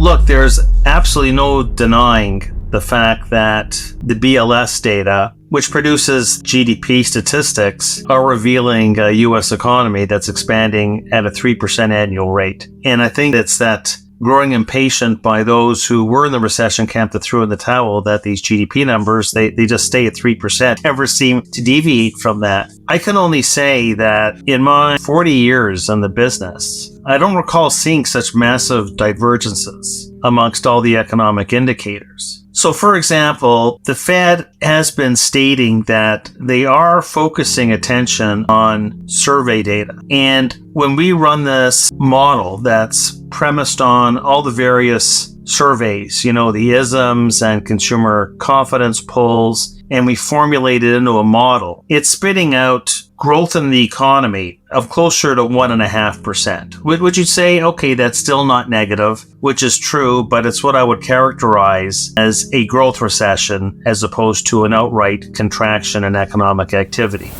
look, there's absolutely no denying the fact that the BLS data, which produces GDP statistics, are revealing a U.S. economy that's expanding at a 3% annual rate. And I think it's that growing impatient by those who were in the recession camp that threw in the towel that these GDP numbers, they just stay at 3%, never seem to deviate from that. I can only say that in my 40 years in the business, I don't recall seeing such massive divergences amongst all the economic indicators. So, for example, the Fed has been stating that they are focusing attention on survey data. And when we run this model that's premised on all the various surveys, the ISMs and consumer confidence polls, and we formulate it into a model, it's spitting out growth in the economy of closer to 1.5%. Would you say, okay, that's still not negative, which is true, but it's what I would characterize as a growth recession as opposed to an outright contraction in economic activity.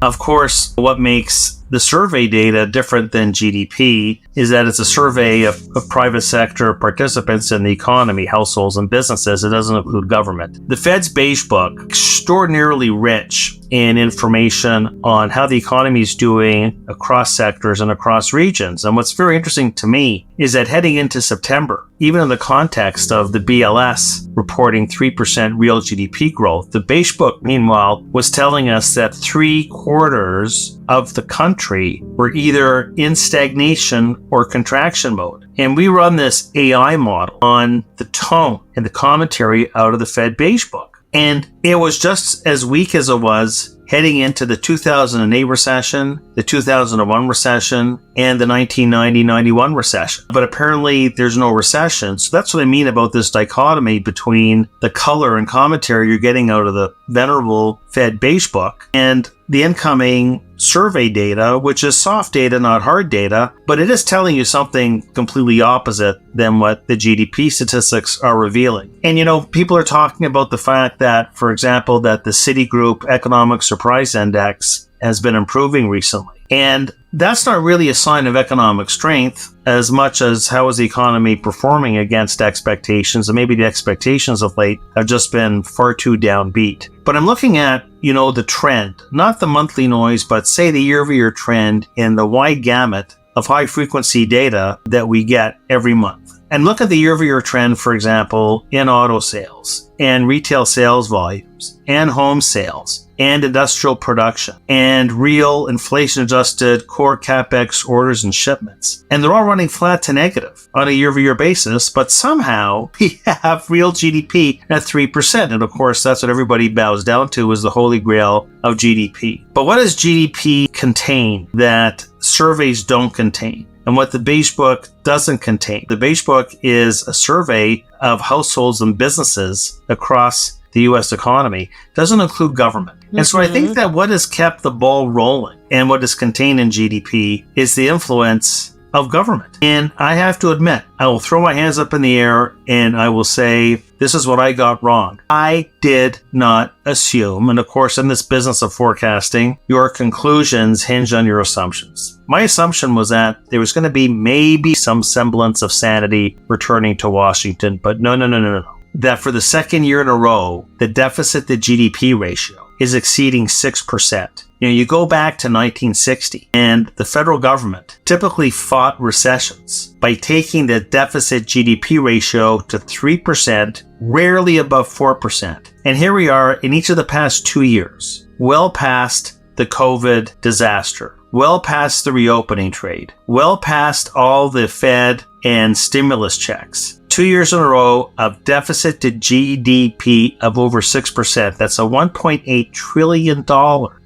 Of course, what makes the survey data different than GDP is that it's a survey of private sector participants in the economy, households and businesses. It doesn't include government. The Fed's Beige Book, extraordinarily rich in information on how the economy is doing across sectors and across regions. And what's very interesting to me is that heading into September, even in the context of the BLS reporting 3% real GDP growth, the Beige Book, meanwhile, was telling us that 3/4 of the country were either in stagnation or contraction mode. And we run this AI model on the tone and the commentary out of the Fed Beige Book. And it was just as weak as it was heading into the 2008 recession, the 2001 recession, and the 1990-91 recession. But apparently there's no recession. So that's what I mean about this dichotomy between the color and commentary you're getting out of the venerable Fed Beige Book and the incoming survey data, which is soft data, not hard data, but it is telling you something completely opposite than what the GDP statistics are revealing. And, people are talking about the fact that, for example, that the Citigroup Economic Surprise Index has been improving recently. And that's not really a sign of economic strength as much as how is the economy performing against expectations. And maybe the expectations of late have just been far too downbeat. But I'm looking at, the trend, not the monthly noise, but say the year-over-year trend in the wide gamut of high-frequency data that we get every month. And look at the year-over-year trend, for example, in auto sales and retail sales volumes and home sales and industrial production and real inflation-adjusted core CapEx orders and shipments. And they're all running flat to negative on a year-over-year basis, but somehow we have real GDP at 3%. And of course, that's what everybody bows down to, is the holy grail of GDP. But what does GDP contain that surveys don't contain? And what the Beige Book doesn't contain? The Beige Book is a survey of households and businesses across the U.S. economy. It doesn't include government. Mm-hmm. And so I think that what has kept the ball rolling and what is contained in GDP is the influence of government. And I have to admit, I will throw my hands up in the air and I will say, this is what I got wrong. I did not assume, and of course in this business of forecasting, your conclusions hinge on your assumptions. My assumption was that there was going to be maybe some semblance of sanity returning to Washington, but no. That for the second year in a row, the deficit to GDP ratio is exceeding 6%. You go back to 1960, and the federal government typically fought recessions by taking the deficit GDP ratio to 3%, rarely above 4%. And here we are in each of the past 2 years, well past the COVID disaster, well past the reopening trade, well past all the Fed and stimulus checks. 2 years in a row of deficit to GDP of over 6%. That's a $1.8 trillion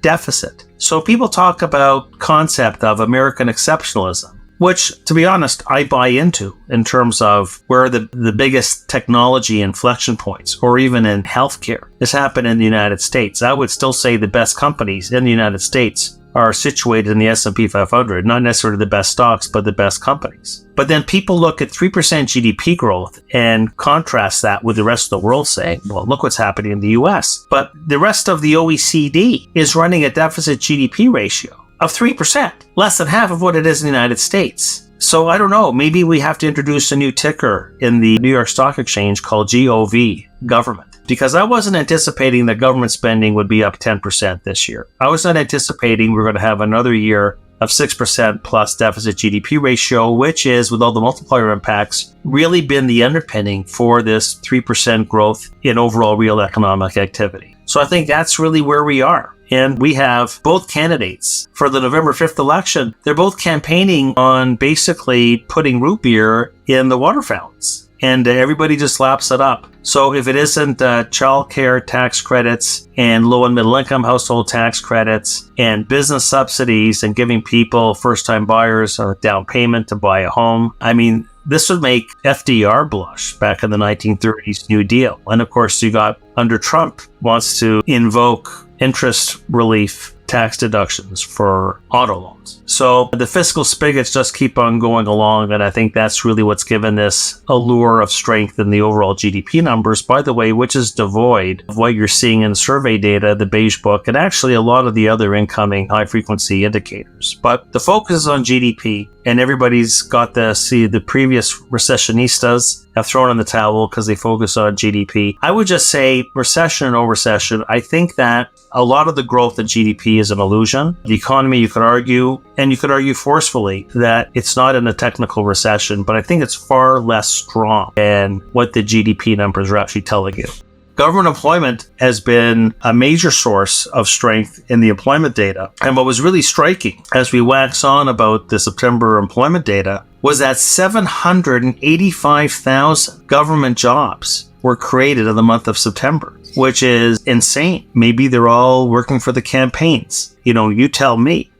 deficit. So people talk about concept of American exceptionalism, which, to be honest, I buy into in terms of where the biggest technology inflection points, or even in healthcare, has happened in the United States. I would still say the best companies in the United States are situated in the S&P 500, not necessarily the best stocks, but the best companies. But then people look at 3% GDP growth and contrast that with the rest of the world saying, well, look what's happening in the US. But the rest of the OECD is running a deficit GDP ratio of 3%, less than half of what it is in the United States. So I don't know, maybe we have to introduce a new ticker in the New York Stock Exchange called GOV, government. Because I wasn't anticipating that government spending would be up 10% this year. I was not anticipating we're going to have another year of 6% plus deficit GDP ratio, which is, with all the multiplier impacts, really been the underpinning for this 3% growth in overall real economic activity. So I think that's really where we are. And we have both candidates for the November 5th election. They're both campaigning on basically putting root beer in the water fountains. And everybody just laps it up. So if it isn't child care tax credits and low and middle income household tax credits and business subsidies and giving people first-time buyers a down payment to buy a home, I mean, this would make FDR blush back in the 1930s New Deal. And of course, you got under Trump wants to invoke interest relief tax deductions for auto loans. So the fiscal spigots just keep on going along, and I think that's really what's given this allure of strength in the overall GDP numbers, by the way, which is devoid of what you're seeing in the survey data, the Beige Book, and actually a lot of the other incoming high-frequency indicators. But the focus is on GDP, and everybody's got the previous recessionistas have thrown in the towel because they focus on GDP. I would just say recession or no recession, I think that a lot of the growth in GDP is an illusion. The economy, you could argue, and you could argue forcefully, that it's not in a technical recession, but I think it's far less strong than what the GDP numbers are actually telling you. Government employment has been a major source of strength in the employment data. And what was really striking as we wax on about the September employment data was that 785,000 government jobs were created in the month of September, which is insane. Maybe they're all working for the campaigns. You tell me.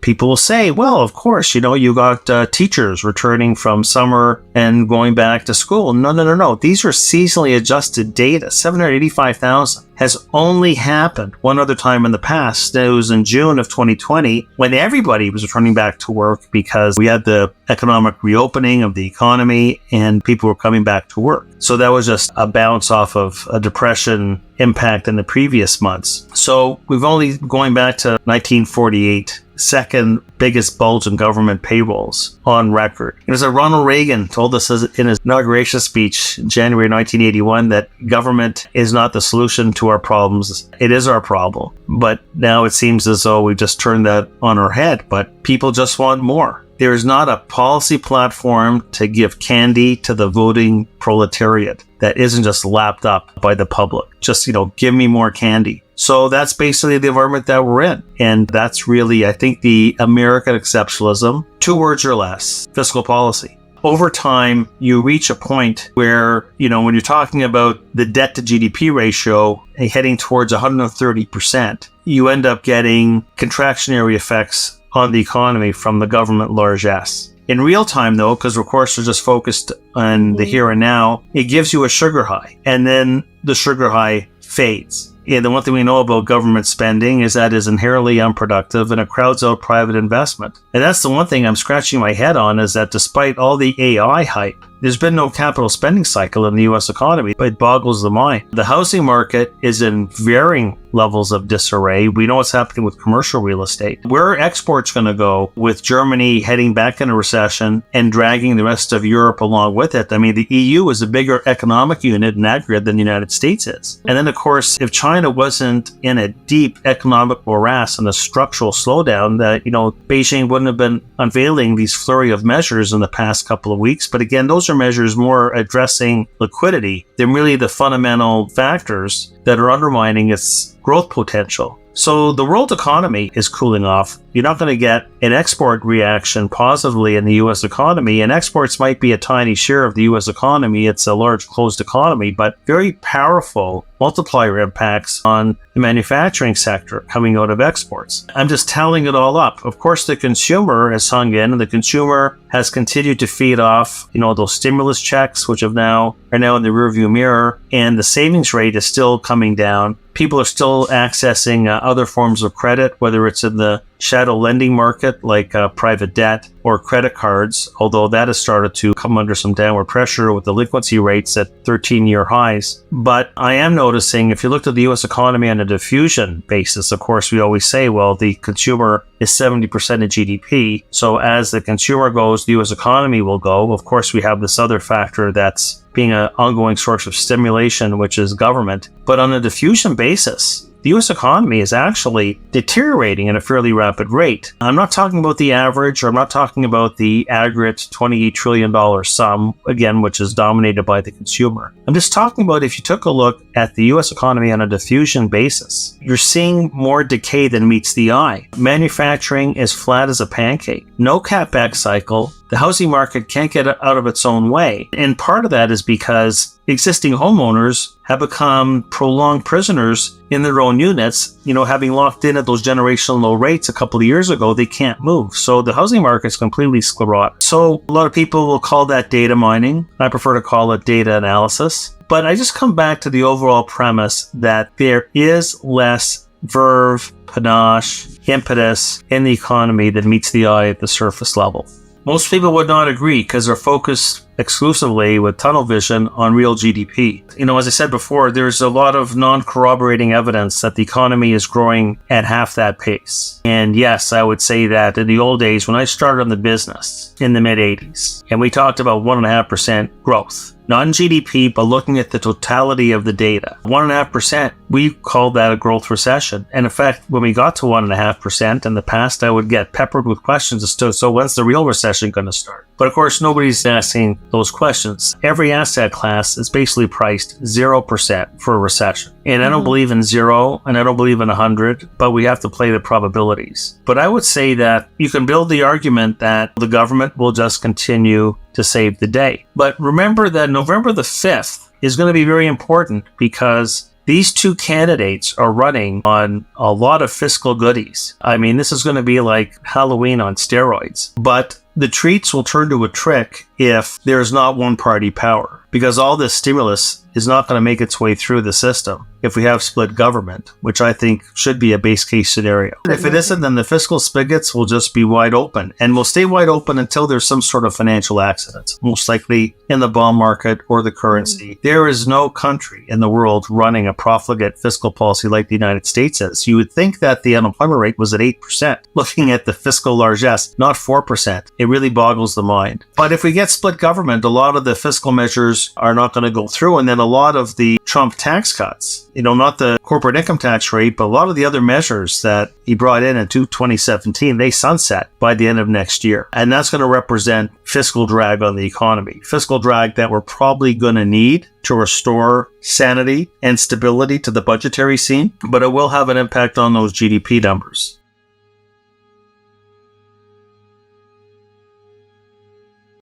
People will say, well, of course, you got teachers returning from summer and going back to school. No. These are seasonally adjusted data. 785,000 has only happened one other time in the past. It was in June of 2020 when everybody was returning back to work because we had the economic reopening of the economy and people were coming back to work. So that was just a bounce off of a depression impact in the previous months. So we've only going back to 1948, second biggest bulge in government payrolls on record. It was Ronald Reagan told us in his inauguration speech in January 1981 that government is not the solution to our problems. It is our problem. But now it seems as though we've just turned that on our head, but people just want more. There is not a policy platform to give candy to the voting proletariat that isn't just lapped up by the public. Just, give me more candy. So that's basically the environment that we're in. And that's really, I think, the American exceptionalism, 2 words or less, fiscal policy. Over time, you reach a point where, when you're talking about the debt to GDP ratio heading towards 130%, you end up getting contractionary effects on the economy from the government largesse. In real time, though, because of course we're just focused on the here and now, it gives you a sugar high, and then the sugar high fades. And the one thing we know about government spending is that it's inherently unproductive and it crowds out private investment. And that's the one thing I'm scratching my head on, is that despite all the AI hype, there's been no capital spending cycle in the U.S. economy. It boggles the mind. The housing market is in varying levels of disarray. We know what's happening with commercial real estate. Where are exports going to go with Germany heading back into recession and dragging the rest of Europe along with it? I mean, the EU is a bigger economic unit in aggregate than the United States is. And then, of course, if China wasn't in a deep economic morass and a structural slowdown, that, Beijing wouldn't have been unveiling these flurry of measures in the past couple of weeks. But again, those are measures more addressing liquidity than really the fundamental factors that are undermining its growth potential. So the world economy is cooling off. You're not going to get an export reaction positively in the U.S. economy, and exports might be a tiny share of the U.S. economy. It's a large closed economy, but very powerful multiplier impacts on the manufacturing sector coming out of exports. I'm just tallying it all up. Of course, the consumer has hung in, and the consumer has continued to feed off, those stimulus checks, which are now in the rearview mirror, and the savings rate is still coming down. People are still accessing other forms of credit, whether it's in the shadow lending market like private debt or credit cards, although that has started to come under some downward pressure with delinquency rates at 13-year highs. But I am noticing, if you looked at the U.S. economy on a diffusion basis, of course, we always say, well, the consumer is 70% of GDP. So as the consumer goes, the U.S. economy will go. Of course, we have this other factor that's being an ongoing source of stimulation, which is government. But on a diffusion basis, the U.S. economy is actually deteriorating at a fairly rapid rate. I'm not talking about the average, or I'm not talking about the aggregate $28 trillion sum, again, which is dominated by the consumer. I'm just talking about if you took a look at the U.S. economy on a diffusion basis, you're seeing more decay than meets the eye. Manufacturing is flat as a pancake. No CapEx cycle. The housing market can't get out of its own way. And part of that is because existing homeowners have become prolonged prisoners in their own units. Having locked in at those generational low rates a couple of years ago, they can't move. So the housing market is completely sclerotic. So a lot of people will call that data mining. I prefer to call it data analysis. But I just come back to the overall premise that there is less verve, panache, impetus in the economy that meets the eye at the surface level. Most people would not agree because they're focused exclusively with tunnel vision on real GDP. As I said before, there's a lot of non-corroborating evidence that the economy is growing at half that pace. And yes, I would say that in the old days, when I started on the business in the mid-80s, and we talked about 1.5% growth, not in GDP, but looking at the totality of the data. 1.5%, we called that a growth recession. And in fact, when we got to 1.5% in the past, I would get peppered with questions as to, so when's the real recession going to start? But of course, nobody's asking those questions. Every asset class is basically priced 0% for a recession. And I don't believe in 0, and I don't believe in 100, but we have to play the probabilities. But I would say that you can build the argument that the government will just continue to save the day. But remember that November the 5th is going to be very important because these two candidates are running on a lot of fiscal goodies. I mean, this is going to be like Halloween on steroids. But the treats will turn to a trick if there's not one-party power, because all this stimulus is not going to make its way through the system if we have split government, which I think should be a base case scenario. If it isn't, then the fiscal spigots will just be wide open, and will stay wide open until there's some sort of financial accident, most likely in the bond market or the currency. There is no country in the world running a profligate fiscal policy like the United States is. You would think that the unemployment rate was at 8%. Looking at the fiscal largesse, not 4%. It really boggles the mind. But if we get split government, a lot of the fiscal measures are not going to go through, and then a lot of the Trump tax cuts, not the corporate income tax rate, but a lot of the other measures that he brought in 2017, they sunset by the end of next year. And that's going to represent fiscal drag on the economy. Fiscal drag that we're probably going to need to restore sanity and stability to the budgetary scene, but it will have an impact on those GDP numbers.